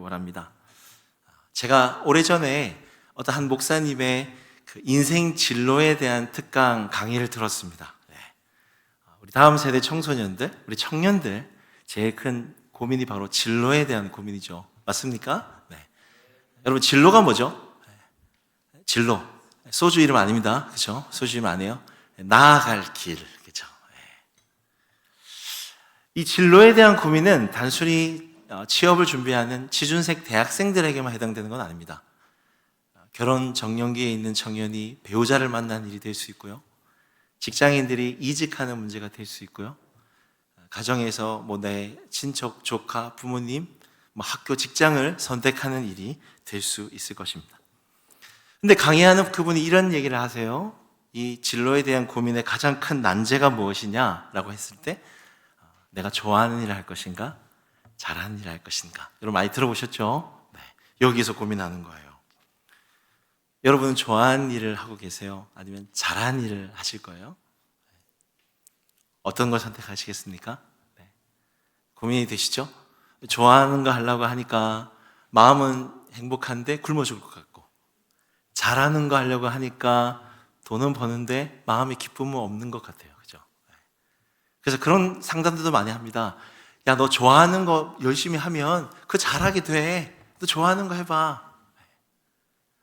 원합니다. 제가 오래전에 어떤 한 목사님의 그 인생 진로에 대한 특강 강의를 들었습니다. 우리 다음 세대 청소년들, 우리 청년들 제일 큰 고민이 바로 진로에 대한 고민이죠. 맞습니까? 네. 여러분, 진로가 뭐죠? 진로. 소주 이름 아닙니다. 그렇죠? 소주 이름 아니에요. 나아갈 길. 그렇죠? 이 진로에 대한 고민은 단순히 취업을 준비하는 취준생 대학생들에게만 해당되는 건 아닙니다. 결혼 정년기에 있는 청년이 배우자를 만나는 일이 될 수 있고요. 직장인들이 이직하는 문제가 될 수 있고요. 가정에서 내 친척, 조카, 부모님, 학교, 직장을 선택하는 일이 될 수 있을 것입니다. 근데 강의하는 그분이 이런 얘기를 하세요. 이 진로에 대한 고민의 가장 큰 난제가 무엇이냐라고 했을 때 내가 좋아하는 일을 할 것인가? 잘하는 일을 할 것인가? 여러분 많이 들어보셨죠? 네. 여기서 고민하는 거예요. 여러분은 좋아하는 일을 하고 계세요? 아니면 잘하는 일을 하실 거예요? 어떤 걸 선택하시겠습니까? 네. 고민이 되시죠? 좋아하는 거 하려고 하니까 마음은 행복한데 굶어 죽을 것 같고, 잘하는 거 하려고 하니까 돈은 버는데 마음의 기쁨은 없는 것 같아요. 그죠? 그래서 그런 상담들도 많이 합니다. 야, 너 좋아하는 거 열심히 하면 그거 잘하게 돼. 너 좋아하는 거 해봐.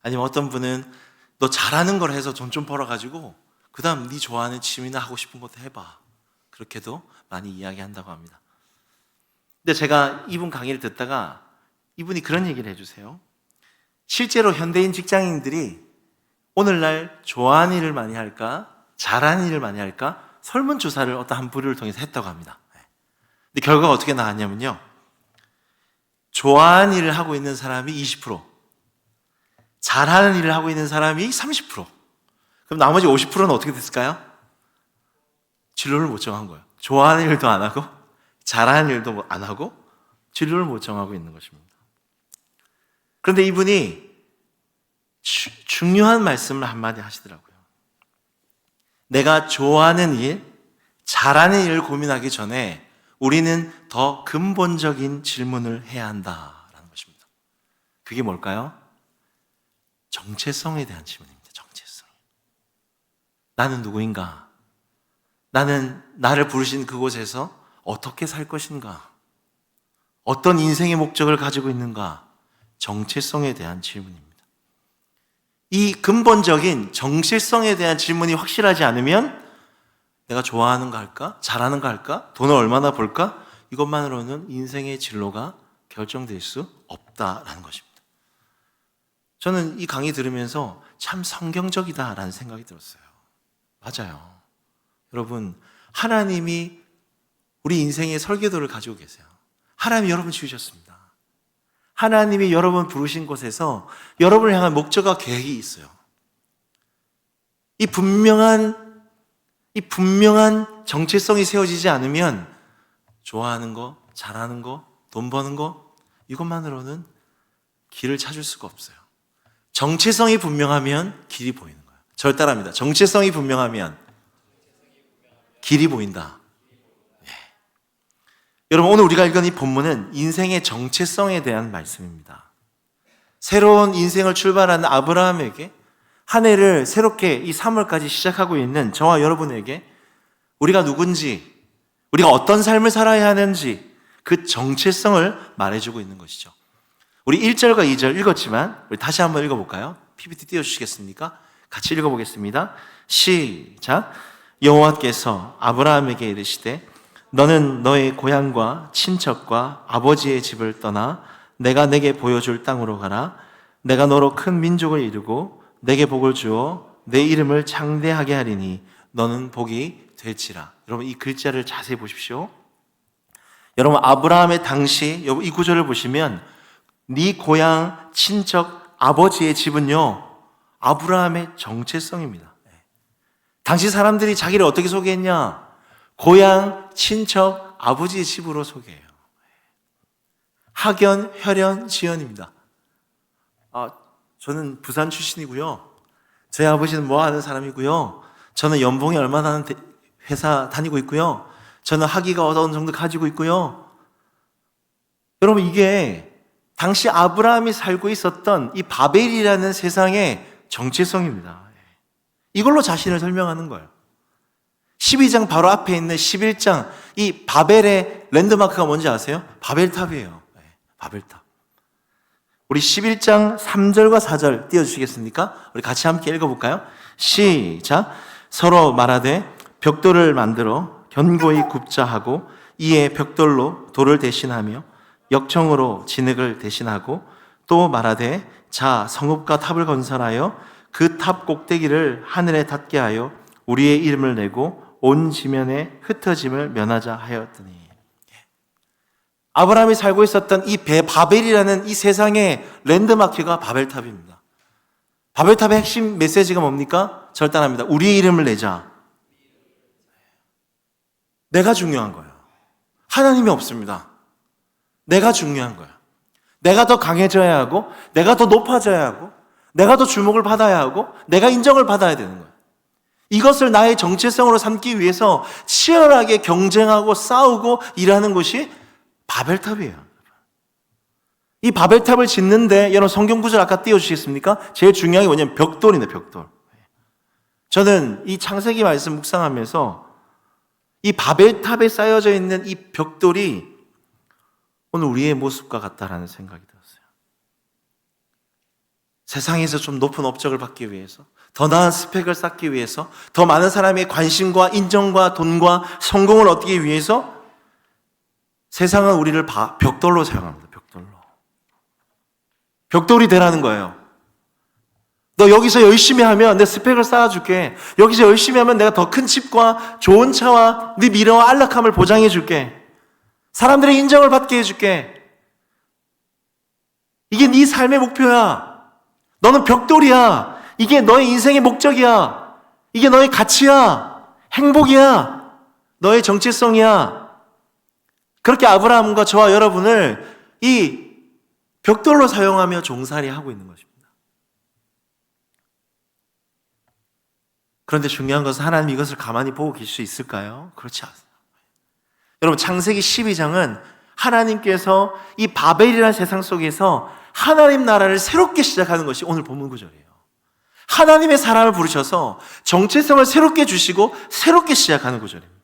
아니면 어떤 분은 너 잘하는 걸 해서 돈 좀 벌어가지고 그 다음 네 좋아하는 취미나 하고 싶은 것도 해봐. 그렇게도 많이 이야기한다고 합니다. 근데 제가 이분 강의를 듣다가 이분이 그런 얘기를 해주세요. 실제로 현대인 직장인들이 오늘날 좋아하는 일을 많이 할까? 잘하는 일을 많이 할까? 설문조사를 어떤 한 부류를 통해서 했다고 합니다. 근데 결과가 어떻게 나왔냐면요. 좋아하는 일을 하고 있는 사람이 20%, 잘하는 일을 하고 있는 사람이 30%. 그럼 나머지 50%는 어떻게 됐을까요? 진로를 못 정한 거예요. 좋아하는 일도 안 하고, 잘하는 일도 안 하고, 진로를 못 정하고 있는 것입니다. 그런데 이분이 중요한 말씀을 한마디 하시더라고요. 내가 좋아하는 일, 잘하는 일을 고민하기 전에 우리는 더 근본적인 질문을 해야 한다라는 것입니다. 그게 뭘까요? 정체성에 대한 질문입니다. 정체성. 나는 누구인가? 나는 나를 부르신 그곳에서 어떻게 살 것인가? 어떤 인생의 목적을 가지고 있는가? 정체성에 대한 질문입니다. 이 근본적인 정체성에 대한 질문이 확실하지 않으면 내가 좋아하는 거 할까? 잘하는 거 할까? 돈을 얼마나 벌까? 이것만으로는 인생의 진로가 결정될 수 없다라는 것입니다. 저는 이 강의 들으면서 참 성경적이다라는 생각이 들었어요. 맞아요. 여러분, 하나님이 우리 인생의 설계도를 가지고 계세요. 하나님이 여러분 지으셨습니다. 하나님이 여러분 부르신 곳에서 여러분을 향한 목적과 계획이 있어요. 이 분명한 정체성이 세워지지 않으면 좋아하는 거, 잘하는 거, 돈 버는 거 이것만으로는 길을 찾을 수가 없어요. 정체성이 분명하면 길이 보이는 거예요. 저를 따라합니다. 정체성이 분명하면 길이 보인다. 여러분, 오늘 우리가 읽은 이 본문은 인생의 정체성에 대한 말씀입니다. 새로운 인생을 출발하는 아브라함에게 한 해를 새롭게 이 3월까지 시작하고 있는 저와 여러분에게 우리가 누군지, 우리가 어떤 삶을 살아야 하는지 그 정체성을 말해주고 있는 것이죠. 우리 1절과 2절 읽었지만 우리 다시 한번 읽어볼까요? PPT 띄워주시겠습니까? 같이 읽어보겠습니다. 시작. 여호와께서 아브라함에게 이르시되 너는 너의 고향과 친척과 아버지의 집을 떠나 내가 내게 보여줄 땅으로 가라. 내가 너로 큰 민족을 이루고 내게 복을 주어 내 이름을 창대하게 하리니 너는 복이 될지라. 여러분, 이 글자를 자세히 보십시오. 여러분, 아브라함의 당시 이 구절을 보시면 네 고향, 친척, 아버지의 집은요 아브라함의 정체성입니다. 당시 사람들이 자기를 어떻게 소개했냐? 고향, 친척, 아버지의 집으로 소개해요. 학연, 혈연, 지연입니다. 저는 부산 출신이고요. 저희 아버지는 뭐 하는 사람이고요. 저는 연봉이 얼마나 하는 회사 다니고 있고요. 저는 학위가 어느 정도 가지고 있고요. 여러분, 이게 당시 아브라함이 살고 있었던 이 바벨이라는 세상의 정체성입니다. 이걸로 자신을 설명하는 거예요. 12장 바로 앞에 있는 11장, 이 바벨의 랜드마크가 뭔지 아세요? 바벨탑이에요. 바벨탑. 우리 11장 3절과 4절 띄워주시겠습니까? 우리 같이 함께 읽어볼까요? 시작. 서로 말하되 벽돌을 만들어 견고히 굽자 하고 이에 벽돌로 돌을 대신하며 역청으로 진흙을 대신하고 또 말하되 자 성읍과 탑을 건설하여 그 탑 꼭대기를 하늘에 닿게 하여 우리의 이름을 내고 온 지면에 흩어짐을 면하자 하였더니. 아브라함이 살고 있었던 이 바벨이라는 이 세상의 랜드마크가 바벨탑입니다. 바벨탑의 핵심 메시지가 뭡니까? 절단합니다. 우리의 이름을 내자. 내가 중요한 거예요. 하나님이 없습니다. 내가 중요한 거야. 내가 더 강해져야 하고, 내가 더 높아져야 하고, 내가 더 주목을 받아야 하고, 내가 인정을 받아야 되는 거야. 이것을 나의 정체성으로 삼기 위해서 치열하게 경쟁하고 싸우고 일하는 것이 바벨탑이에요. 이 바벨탑을 짓는데 여러분 성경 구절 아까 띄워주시겠습니까? 제일 중요한 게 뭐냐면 벽돌인데 벽돌. 저는 이 창세기 말씀 묵상하면서 이 바벨탑에 쌓여져 있는 이 벽돌이 오늘 우리의 모습과 같다라는 생각이 들었어요. 세상에서 좀 높은 업적을 받기 위해서, 더 나은 스펙을 쌓기 위해서, 더 많은 사람의 관심과 인정과 돈과 성공을 얻기 위해서 세상은 우리를 벽돌로 사용합니다. 벽돌로. 벽돌이 되라는 거예요. 너 여기서 열심히 하면 내 스펙을 쌓아줄게. 여기서 열심히 하면 내가 더 큰 집과 좋은 차와 네 미래와 안락함을 보장해줄게. 사람들의 인정을 받게 해줄게. 이게 네 삶의 목표야. 너는 벽돌이야. 이게 너의 인생의 목적이야. 이게 너의 가치야. 행복이야. 너의 정체성이야. 그렇게 아브라함과 저와 여러분을 이 벽돌로 사용하며 종살이 하고 있는 것입니다. 그런데 중요한 것은 하나님 이것을 가만히 보고 계실 수 있을까요? 그렇지 않습니다. 여러분 창세기 12장은 하나님께서 이 바벨이라는 세상 속에서 하나님 나라를 새롭게 시작하는 것이 오늘 본문 구절이에요. 하나님의 사람을 부르셔서 정체성을 새롭게 주시고 새롭게 시작하는 구절입니다.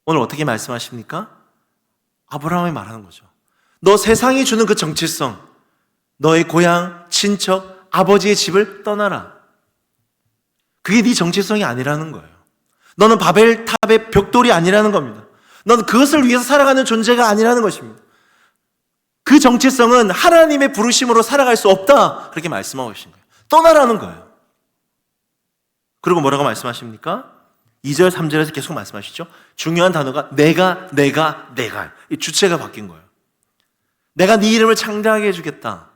오늘 어떻게 말씀하십니까? 아브라함이 말하는 거죠. 너 세상이 주는 그 정체성, 너의 고향, 친척, 아버지의 집을 떠나라. 그게 네 정체성이 아니라는 거예요. 너는 바벨탑의 벽돌이 아니라는 겁니다. 너는 그것을 위해서 살아가는 존재가 아니라는 것입니다. 그 정체성은 하나님의 부르심으로 살아갈 수 없다. 그렇게 말씀하고 계신 거예요. 떠나라는 거예요. 그리고 뭐라고 말씀하십니까? 2절, 3절에서 계속 말씀하시죠. 중요한 단어가 내가. 이 주체가 바뀐 거예요. 내가 네 이름을 창대하게 해주겠다.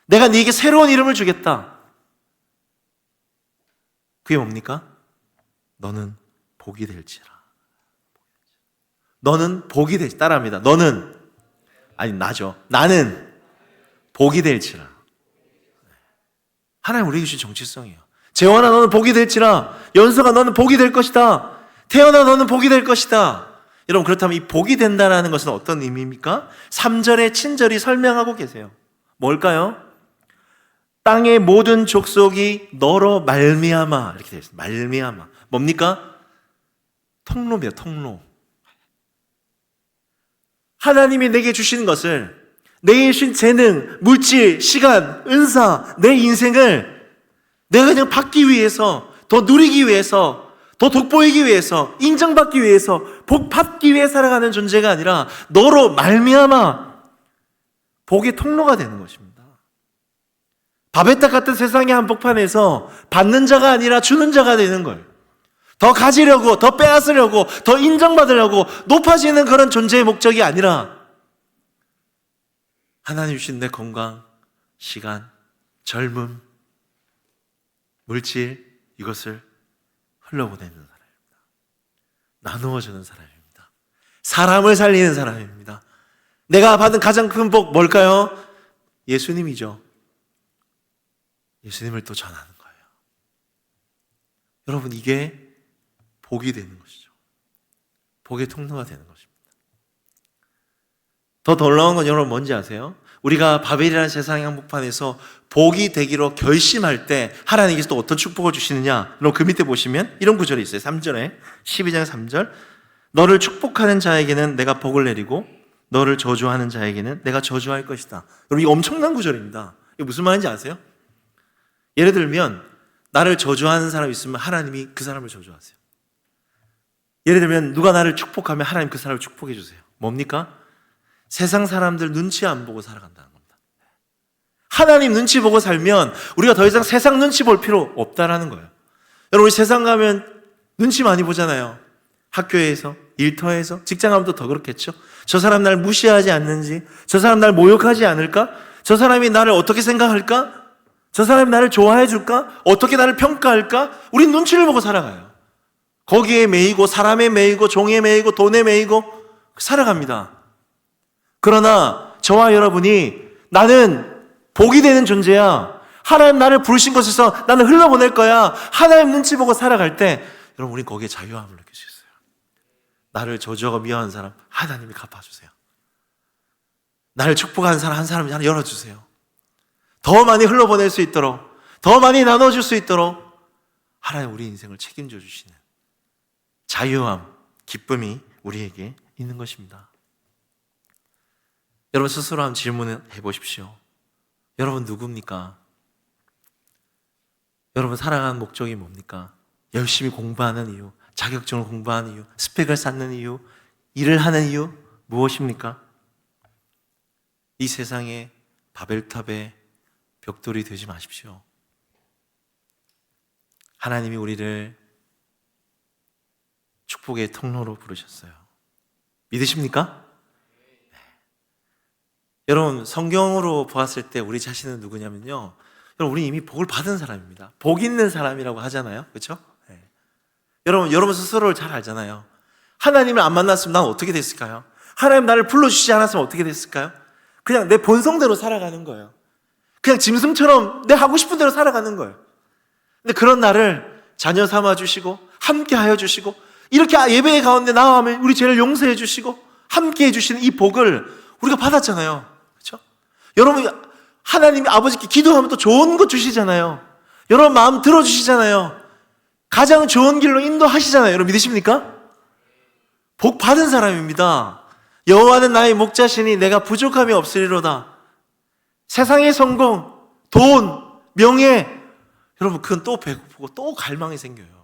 내가 네게 새로운 이름을 주겠다. 그게 뭡니까? 너는 복이 될지라. 너는 복이 될지라. 따라합니다. 나는 복이 될지라. 하나님 우리에게 주신 정체성이에요. 재원아 너는 복이 될지라. 연서가 너는 복이 될 것이다. 태연아 너는 복이 될 것이다. 여러분 그렇다면 이 복이 된다는 것은 어떤 의미입니까? 3절에 친절히 설명하고 계세요. 뭘까요? 땅의 모든 족속이 너로 말미암아 이렇게 되어 있습니다. 말미암아 뭡니까? 통로입니다. 통로. 하나님이 내게 주시는 것을 내게 주신 재능, 물질, 시간, 은사, 내 인생을 내가 그냥 받기 위해서, 더 누리기 위해서, 더 돋보이기 위해서, 인정받기 위해서, 복 받기 위해 살아가는 존재가 아니라 너로 말미암아 복의 통로가 되는 것입니다. 바벨탑 같은 세상의 한복판에서 받는 자가 아니라 주는 자가 되는 걸. 더 가지려고, 더 빼앗으려고, 더 인정받으려고 높아지는 그런 존재의 목적이 아니라 하나님 주신 내 건강, 시간, 젊음, 물질 이것을 흘려보내는 사람입니다. 나누어주는 사람입니다. 사람을 살리는 사람입니다. 내가 받은 가장 큰 복 뭘까요? 예수님이죠. 예수님을 또 전하는 거예요. 여러분 이게 복이 되는 것이죠. 복의 통로가 되는 것입니다. 더 놀라운 건 여러분 뭔지 아세요? 우리가 바벨이라는 세상의 한복판에서 복이 되기로 결심할 때 하나님께서 또 어떤 축복을 주시느냐? 여러분 그 밑에 보시면 이런 구절이 있어요. 3절에 12장 3절 너를 축복하는 자에게는 내가 복을 내리고 너를 저주하는 자에게는 내가 저주할 것이다. 여러분 이거 엄청난 구절입니다. 이게 무슨 말인지 아세요? 예를 들면 나를 저주하는 사람이 있으면 하나님이 그 사람을 저주하세요. 예를 들면 누가 나를 축복하면 하나님 그 사람을 축복해 주세요. 뭡니까? 세상 사람들 눈치 안 보고 살아간다는 겁니다. 하나님 눈치 보고 살면 우리가 더 이상 세상 눈치 볼 필요 없다라는 거예요. 여러분 우리 세상 가면 눈치 많이 보잖아요. 학교에서, 일터에서, 직장 가면 더 그렇겠죠. 저 사람 날 무시하지 않는지, 저 사람 날 모욕하지 않을까? 저 사람이 나를 어떻게 생각할까? 저 사람이 나를 좋아해 줄까? 어떻게 나를 평가할까? 우린 눈치를 보고 살아가요. 거기에 매이고 사람에 매이고 종에 매이고 돈에 매이고 살아갑니다. 그러나 저와 여러분이 나는 복이 되는 존재야. 하나님 나를 부르신 곳에서 나는 흘러보낼 거야. 하나님 눈치 보고 살아갈 때 여러분 우린 거기에 자유함을 느낄 수 있어요. 나를 저주하고 미워하는 사람 하나님이 갚아주세요. 나를 축복하는 사람 한 사람 하나 열어주세요. 더 많이 흘러보낼 수 있도록 더 많이 나눠줄 수 있도록 하나님 우리 인생을 책임져 주시는 자유함, 기쁨이 우리에게 있는 것입니다. 여러분 스스로 한번 질문을 해보십시오. 여러분 누굽니까? 여러분 살아가는 목적이 뭡니까? 열심히 공부하는 이유, 자격증을 공부하는 이유, 스펙을 쌓는 이유, 일을 하는 이유 무엇입니까? 이 세상의 바벨탑의 벽돌이 되지 마십시오. 하나님이 우리를 축복의 통로로 부르셨어요. 믿으십니까? 네. 여러분 성경으로 보았을 때 우리 자신은 누구냐면요, 여러분 우리 이미 복을 받은 사람입니다. 복 있는 사람이라고 하잖아요, 그렇죠? 네. 여러분 스스로를 잘 알잖아요. 하나님을 안 만났으면 난 어떻게 됐을까요? 하나님 나를 불러주시지 않았으면 어떻게 됐을까요? 그냥 내 본성대로 살아가는 거예요. 그냥 짐승처럼 내 하고 싶은 대로 살아가는 거예요. 근데 그런 나를 자녀 삼아 주시고 함께 하여 주시고 이렇게 예배의 가운데 나아가면 우리 죄를 용서해 주시고 함께 해주시는 이 복을 우리가 받았잖아요. 그렇죠? 여러분 하나님이 아버지께 기도하면 또 좋은 거 주시잖아요. 여러분 마음 들어주시잖아요. 가장 좋은 길로 인도하시잖아요. 여러분 믿으십니까? 복 받은 사람입니다. 여호와는 나의 목자시니 내가 부족함이 없으리로다. 세상의 성공, 돈, 명예, 여러분 그건 또 배고프고 또 갈망이 생겨요.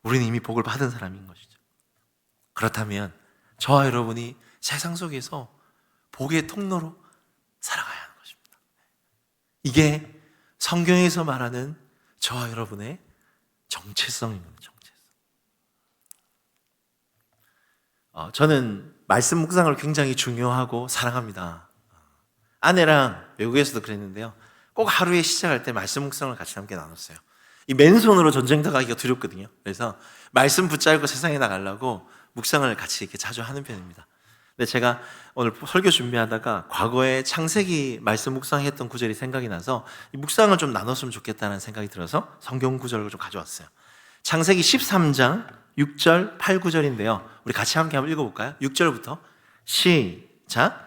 우리는 이미 복을 받은 사람인 것이죠. 그렇다면 저와 여러분이 세상 속에서 복의 통로로 살아가야 하는 것입니다. 이게 성경에서 말하는 저와 여러분의 정체성입니다. 정체성. 저는 말씀 묵상을 굉장히 중요하고 사랑합니다. 아내랑 외국에서도 그랬는데요, 꼭 하루에 시작할 때 말씀 묵상을 같이 함께 나눴어요. 이 맨손으로 전쟁터 가기가 두렵거든요. 그래서 말씀 붙잡고 세상에 나가려고 묵상을 같이 이렇게 자주 하는 편입니다. 근데 제가 오늘 설교 준비하다가 과거에 창세기 말씀 묵상했던 구절이 생각이 나서 이 묵상을 좀 나눴으면 좋겠다는 생각이 들어서 성경 구절을 좀 가져왔어요. 창세기 13장 6절, 8, 9절인데요. 우리 같이 함께 한번 읽어볼까요? 6절부터 시작.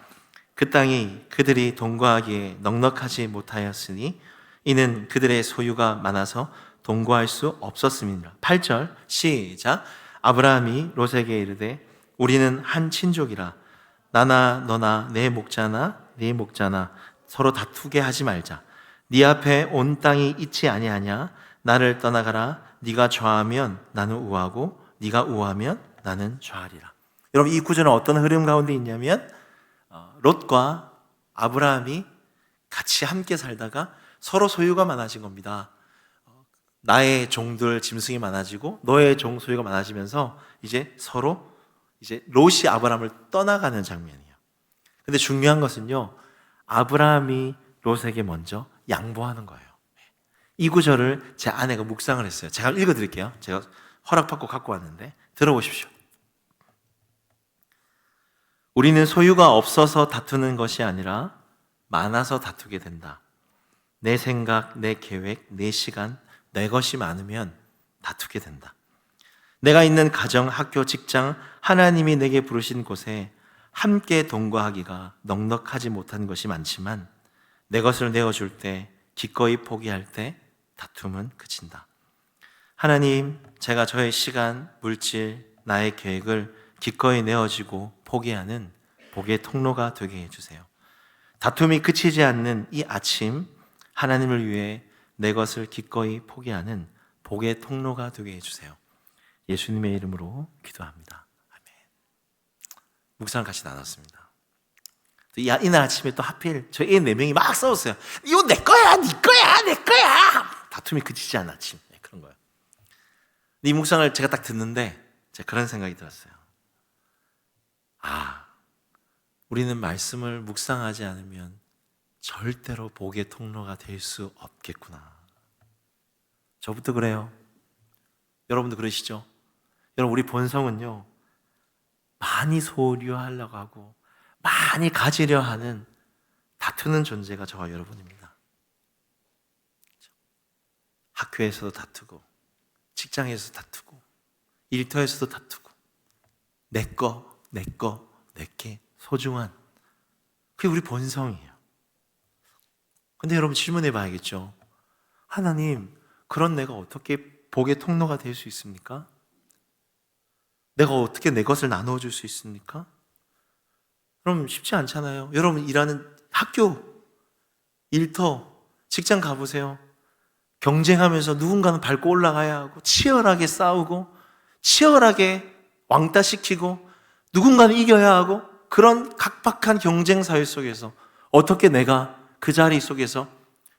그 땅이 그들이 동거하기에 넉넉하지 못하였으니 이는 그들의 소유가 많아서 동거할 수 없었음이니라. 8절 시작. 아브라함이 롯에게 이르되 우리는 한 친족이라 나나 너나 내 목자나 네 목자나 서로 다투게 하지 말자. 네 앞에 온 땅이 있지 아니하냐. 나를 떠나가라. 네가 좌하면 나는 우하고 네가 우하면 나는 좌하리라. 여러분 이 구절은 어떤 흐름 가운데 있냐면 롯과 아브라함이 같이 함께 살다가 서로 소유가 많아진 겁니다. 나의 종들 짐승이 많아지고 너의 종 소유가 많아지면서 이제 서로 롯이 아브라함을 떠나가는 장면이에요. 근데 중요한 것은요, 아브라함이 롯에게 먼저 양보하는 거예요. 이 구절을 제 아내가 묵상을 했어요. 제가 읽어드릴게요. 제가 허락받고 갖고 왔는데 들어보십시오. 우리는 소유가 없어서 다투는 것이 아니라 많아서 다투게 된다. 내 생각, 내 계획, 내 시간, 내 것이 많으면 다투게 된다. 내가 있는 가정, 학교, 직장, 하나님이 내게 부르신 곳에 함께 동거하기가 넉넉하지 못한 것이 많지만 내 것을 내어줄 때, 기꺼이 포기할 때 다툼은 그친다. 하나님, 제가 저의 시간, 물질, 나의 계획을 기꺼이 내어주고 포기하는 복의 통로가 되게 해주세요. 다툼이 그치지 않는 이 아침, 하나님을 위해 내 것을 기꺼이 포기하는 복의 통로가 되게 해주세요. 예수님의 이름으로 기도합니다. 아멘. 묵상을 같이 나눴습니다. 이날 아침에 또 하필 저희 애 4명이 막 싸웠어요. 이거 내 거야, 네 거야, 내 거야. 다툼이 그치지 않은 아침. 그런 거예요. 이 묵상을 제가 딱 듣는데 제가 그런 생각이 들었어요. 우리는 말씀을 묵상하지 않으면 절대로 복의 통로가 될 수 없겠구나. 저부터 그래요. 여러분도 그러시죠? 여러분, 우리 본성은요, 많이 소유하려고 하고 많이 가지려 하는 다투는 존재가 저와 여러분입니다. 학교에서도 다투고, 직장에서도 다투고, 일터에서도 다투고, 내게 소중한, 그게 우리 본성이에요. 근데 여러분 질문해 봐야겠죠. 하나님, 그런 내가 어떻게 복의 통로가 될 수 있습니까? 내가 어떻게 내 것을 나누어 줄 수 있습니까? 그럼 쉽지 않잖아요. 여러분 일하는 학교, 일터, 직장 가보세요. 경쟁하면서 누군가는 밟고 올라가야 하고, 치열하게 싸우고, 치열하게 왕따시키고, 누군가는 이겨야 하고, 그런 각박한 경쟁 사회 속에서 어떻게 내가 그 자리 속에서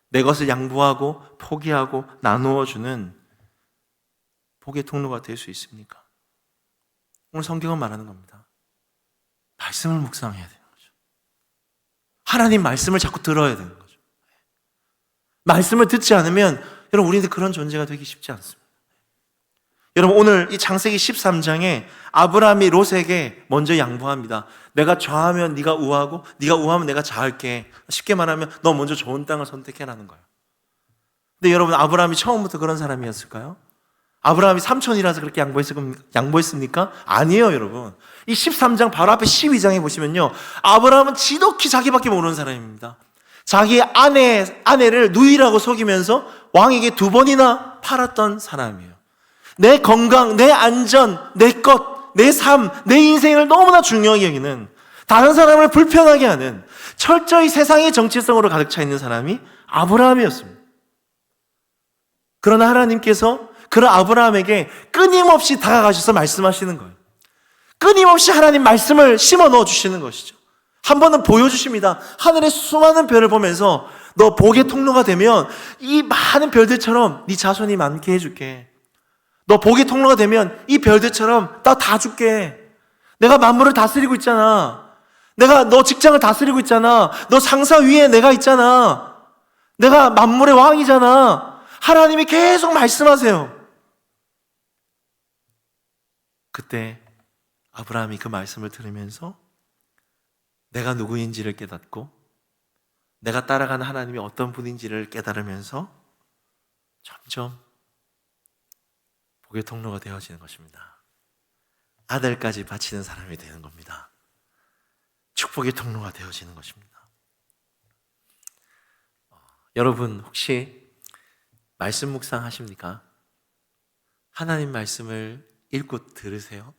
내 것을 양보하고 포기하고 나누어주는 복의 통로가 될 수 있습니까? 오늘 성경은 말하는 겁니다. 말씀을 묵상해야 되는 거죠. 하나님 말씀을 자꾸 들어야 되는 거죠. 말씀을 듣지 않으면 여러분, 우리는 그런 존재가 되기 쉽지 않습니다. 여러분, 오늘 이 창세기 13장에 아브라함이 롯에게 먼저 양보합니다. 내가 좌하면 네가 우하고 네가 우하면 내가 좌할게. 쉽게 말하면 너 먼저 좋은 땅을 선택해라는 거예요. 근데 여러분, 아브라함이 처음부터 그런 사람이었을까요? 아브라함이 삼촌이라서 그렇게 양보했습니까? 아니에요, 여러분. 이 13장 바로 앞에 12장에 보시면요, 아브라함은 지독히 자기밖에 모르는 사람입니다. 자기 아내를 누이라고 속이면서 왕에게 2번이나 팔았던 사람이에요. 내 건강, 내 안전, 내 것, 내 삶, 내 인생을 너무나 중요하게 여기는, 다른 사람을 불편하게 하는 철저히 세상의 정체성으로 가득 차 있는 사람이 아브라함이었습니다. 그러나 하나님께서 그런 아브라함에게 끊임없이 다가가셔서 말씀하시는 거예요. 끊임없이 하나님 말씀을 심어 넣어 주시는 것이죠. 한 번은 보여주십니다. 하늘의 수많은 별을 보면서 너 복의 통로가 되면 이 많은 별들처럼 네 자손이 많게 해줄게. 너 복의 통로가 되면 이 별들처럼 나 다 줄게. 내가 만물을 다스리고 있잖아. 내가 너 직장을 다스리고 있잖아. 너 상사 위에 내가 있잖아. 내가 만물의 왕이잖아. 하나님이 계속 말씀하세요. 그때 아브라함이 그 말씀을 들으면서 내가 누구인지를 깨닫고 내가 따라가는 하나님이 어떤 분인지를 깨달으면서 점점 복의 통로가 되어지는 것입니다. 아들까지 바치는 사람이 되는 겁니다. 축복의 통로가 되어지는 것입니다. 여러분, 혹시 말씀 묵상 하십니까? 하나님 말씀을 읽고 들으세요?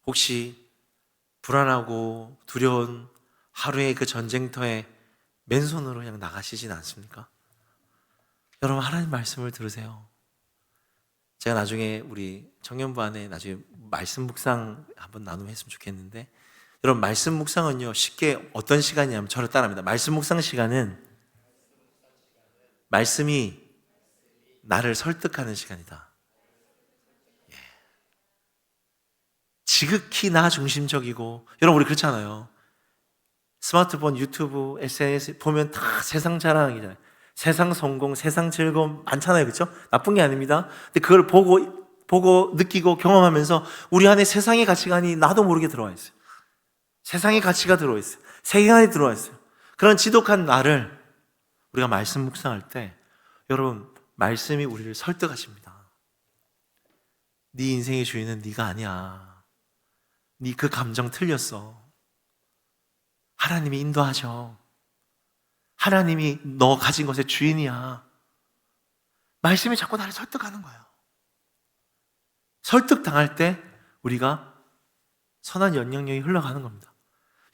혹시 불안하고 두려운 하루의 그 전쟁터에 맨손으로 그냥 나가시진 않습니까? 여러분, 하나님 말씀을 들으세요. 제가 나중에 우리 청년부 안에 나중에 말씀 묵상 한번 나누면 했으면 좋겠는데, 여러분, 말씀 묵상은요, 쉽게 어떤 시간이냐면 저를 따라합니다. 말씀 묵상 시간은 말씀이 나를 설득하는 시간이다. 예. 지극히 나 중심적이고, 여러분, 우리 그렇잖아요. 스마트폰, 유튜브, SNS 보면 다 세상 자랑이잖아요. 세상 성공, 세상 즐거움 많잖아요. 그렇죠? 나쁜 게 아닙니다. 근데 그걸 보고 느끼고 경험하면서 우리 안에 세상의 가치관이 나도 모르게 들어와 있어요. 세상의 가치가 들어와 있어요. 세계관이 들어와 있어요. 그런 지독한 나를 우리가 말씀 묵상할 때, 여러분, 말씀이 우리를 설득하십니다. 네 인생의 주인은 네가 아니야. 네 그 감정 틀렸어. 하나님이 인도하셔. 하나님이 너 가진 것의 주인이야. 말씀이 자꾸 나를 설득하는 거예요. 설득당할 때 우리가 선한 영향력이 흘러가는 겁니다.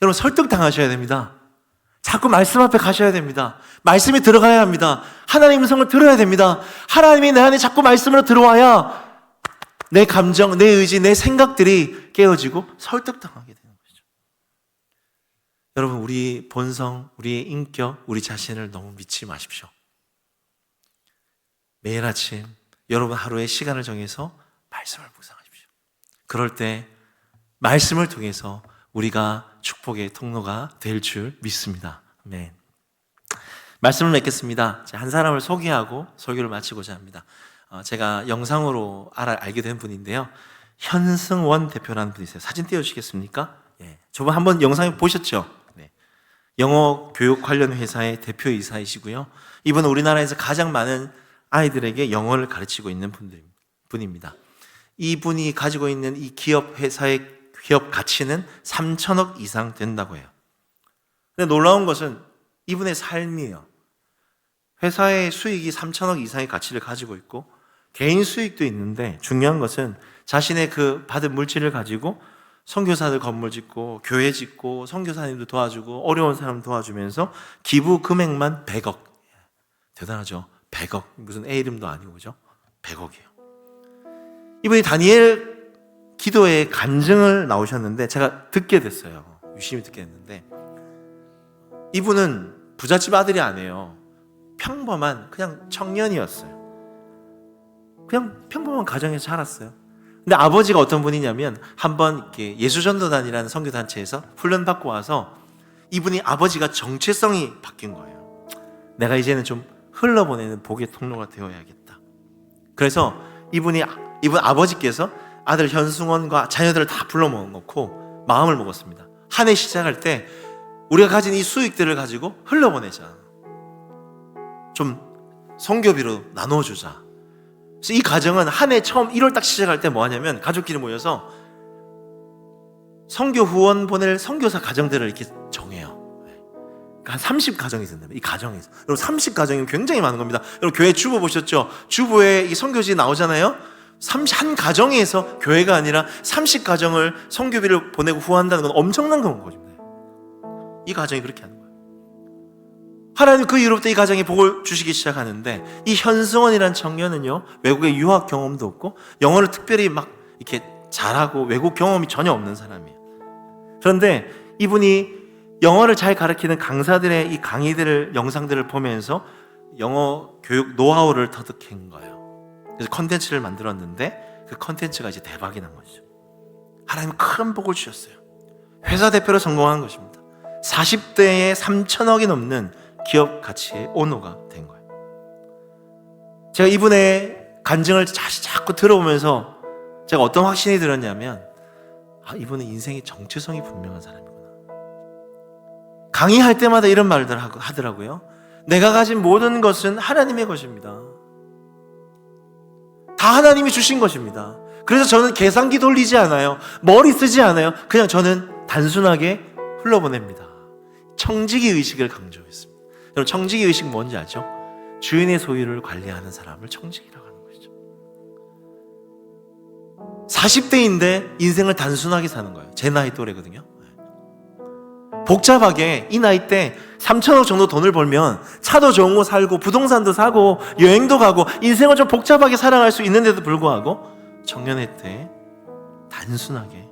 여러분, 설득당하셔야 됩니다. 자꾸 말씀 앞에 가셔야 됩니다. 말씀이 들어가야 합니다. 하나님의 음성을 들어야 됩니다. 하나님이 내 안에 자꾸 말씀으로 들어와야 내 감정, 내 의지, 내 생각들이 깨어지고 설득당하게 되는 거죠. 여러분, 우리 본성, 우리의 인격, 우리 자신을 너무 믿지 마십시오. 매일 아침 여러분 하루에 시간을 정해서 말씀을 묵상하십시오. 그럴 때 말씀을 통해서 우리가 축복의 통로가 될 줄 믿습니다. 아멘. 말씀을 맺겠습니다. 한 사람을 소개하고 설교를 마치고자 합니다. 제가 영상으로 알게 된 분인데요. 현승원 대표라는 분이세요. 사진 띄워주시겠습니까? 예. 저번 한번 영상 보셨죠? 네. 영어 교육 관련 회사의 대표이사이시고요. 이분은 우리나라에서 가장 많은 아이들에게 영어를 가르치고 있는 분입니다. 이분이 가지고 있는 이 기업 회사의 기업 가치는 3천억 이상 된다고 해요. 근데 놀라운 것은 이분의 삶이에요. 회사의 수익이 3천억 이상의 가치를 가지고 있고 개인 수익도 있는데 중요한 것은 자신의 그 받은 물질을 가지고 선교사들 건물 짓고 교회 짓고 선교사님도 도와주고 어려운 사람 도와주면서 기부 금액만 100억. 대단하죠? 100억. 무슨 애 이름도 아니고 그죠? 100억이에요. 이분이 다니엘 기도에 간증을 나오셨는데 제가 듣게 됐어요. 유심히 듣게 됐는데 이분은 부잣집 아들이 아니에요. 평범한 그냥 청년이었어요. 그냥 평범한 가정에서 자랐어요. 근데 아버지가 어떤 분이냐면 한번 이렇게 예수전도단이라는 선교단체에서 훈련받고 와서 이분이 아버지가 정체성이 바뀐 거예요. 내가 이제는 좀 흘러보내는 복의 통로가 되어야겠다. 그래서 이분 아버지께서 아들 현승원과 자녀들을 다 불러놓고 마음을 먹었습니다. 한 해 시작할 때 우리가 가진 이 수익들을 가지고 흘러보내자. 좀 선교비로 나눠주자. 그래서 이 가정은 한 해 처음 1월 딱 시작할 때 뭐 하냐면 가족끼리 모여서 선교 후원 보낼 선교사 가정들을 이렇게 정해요. 한 30가정이 된다면 이 가정에서. 여러분 30가정이면 굉장히 많은 겁니다. 여러분 교회 주보 보셨죠? 주보에 이 선교지 나오잖아요. 한 가정에서 교회가 아니라 30가정을 선교비를 보내고 후원한다는 건 엄청난 건 거죠. 이 가정이 그렇게 하는 거예요. 하나님 그 이후로부터 이 가정에 복을 주시기 시작하는데 이 현승원이라는 청년은요 외국에 유학 경험도 없고 영어를 특별히 막 이렇게 잘하고 외국 경험이 전혀 없는 사람이에요. 그런데 이분이 영어를 잘 가르치는 강사들의 이 강의들을 영상들을 보면서 영어 교육 노하우를 터득한 거예요. 그래서 컨텐츠를 만들었는데 그 컨텐츠가 이제 대박이 난 거죠. 하나님은 큰 복을 주셨어요. 회사 대표로 성공한 것입니다. 40대에 3천억이 넘는 기업 가치의 오너가 된 거예요. 제가 이분의 간증을 자꾸 들어보면서 제가 어떤 확신이 들었냐면 이분은 인생의 정체성이 분명한 사람이구나. 강의할 때마다 이런 말들 하더라고요. 내가 가진 모든 것은 하나님의 것입니다. 다 하나님이 주신 것입니다. 그래서 저는 계산기 돌리지 않아요. 머리 쓰지 않아요. 그냥 저는 단순하게 흘러보냅니다. 청지기 의식을 강조했습니다. 여러분 청지기 의식 뭔지 아죠? 주인의 소유를 관리하는 사람을 청지기라고 하는 것이죠. 40대인데 인생을 단순하게 사는 거예요. 제 나이 또래거든요. 복잡하게 이 나이 때 3천억 정도 돈을 벌면 차도 좋은 거 살고 부동산도 사고 여행도 가고 인생을 좀 복잡하게 살아갈 수 있는데도 불구하고 청년회 때 단순하게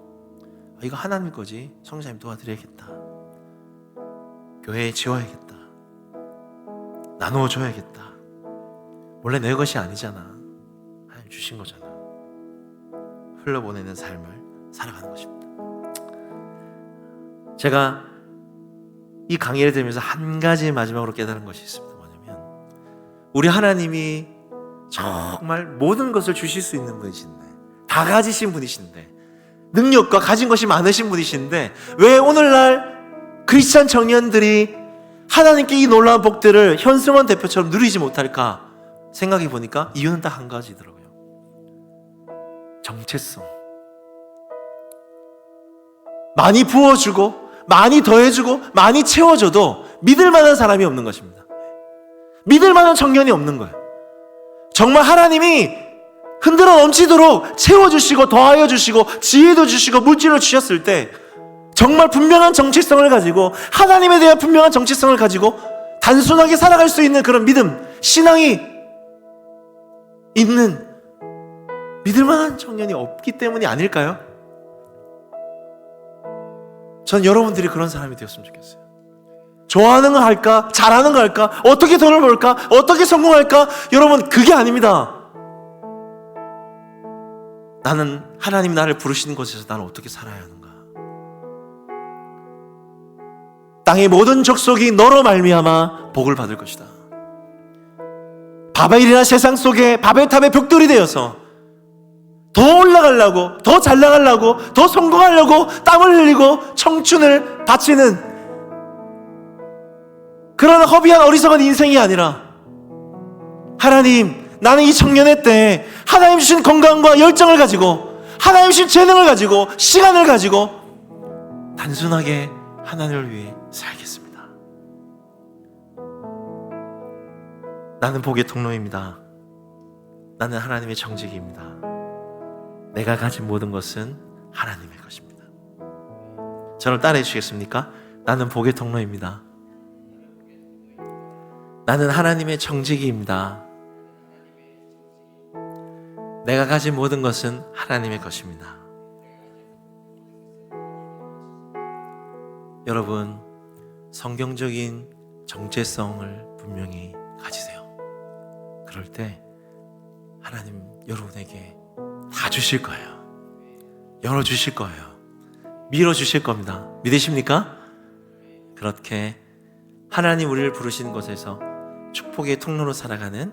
이거 하나님 거지, 성자님 도와드려야겠다, 교회에 지워야겠다, 나누어 줘야겠다, 원래 내 것이 아니잖아, 하나님 주신 거잖아, 흘러보내는 삶을 살아가는 것입니다. 제가 이 강의를 들으면서 한 가지 마지막으로 깨달은 것이 있습니다. 뭐냐면 우리 하나님이 정말 모든 것을 주실 수 있는 분이신데, 다 가지신 분이신데, 능력과 가진 것이 많으신 분이신데 왜 오늘날 크리스찬 청년들이 하나님께 이 놀라운 복들을 현승원 대표처럼 누리지 못할까 생각해 보니까 이유는 딱 한 가지더라고요. 정체성. 많이 부어주고 많이 더해주고 많이 채워줘도 믿을 만한 사람이 없는 것입니다. 믿을 만한 청년이 없는 거예요. 정말 하나님이 흔들어 넘치도록 채워주시고 더하여 주시고 지혜도 주시고 물질을 주셨을 때 정말 분명한 정체성을 가지고 하나님에 대한 분명한 정체성을 가지고 단순하게 살아갈 수 있는 그런 믿음, 신앙이 있는 믿을 만한 청년이 없기 때문이 아닐까요? 전 여러분들이 그런 사람이 되었으면 좋겠어요. 좋아하는 거 할까? 잘하는 거 할까? 어떻게 돈을 벌까? 어떻게 성공할까? 여러분, 그게 아닙니다. 나는 하나님 나를 부르시는 곳에서 나는 어떻게 살아야 하는가? 땅의 모든 족속이 너로 말미암아 복을 받을 것이다. 바벨이라는 세상 속에 바벨탑의 벽돌이 되어서 더 올라가려고, 더 잘 나가려고, 더 성공하려고 땀을 흘리고 청춘을 바치는 그런 허비한 어리석은 인생이 아니라 하나님, 나는 이 청년의 때 하나님 주신 건강과 열정을 가지고 하나님 주신 재능을 가지고 시간을 가지고 단순하게 하나님을 위해 살겠습니다. 나는 복의 통로입니다. 나는 하나님의 정직입니다. 내가 가진 모든 것은 하나님의 것입니다. 저를 따라해 주시겠습니까? 나는 복의 통로입니다. 나는 하나님의 정직이입니다. 내가 가진 모든 것은 하나님의 것입니다. 여러분, 성경적인 정체성을 분명히 가지세요. 그럴 때 하나님 여러분에게 다 주실 거예요. 열어주실 거예요. 밀어주실 겁니다. 믿으십니까? 그렇게 하나님 우리를 부르시는 곳에서 축복의 통로로 살아가는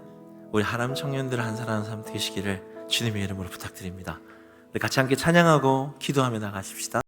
우리 하람 청년들 한 사람 한 사람 되시기를 주님의 이름으로 부탁드립니다. 우리 같이 함께 찬양하고 기도하며 나가십시다.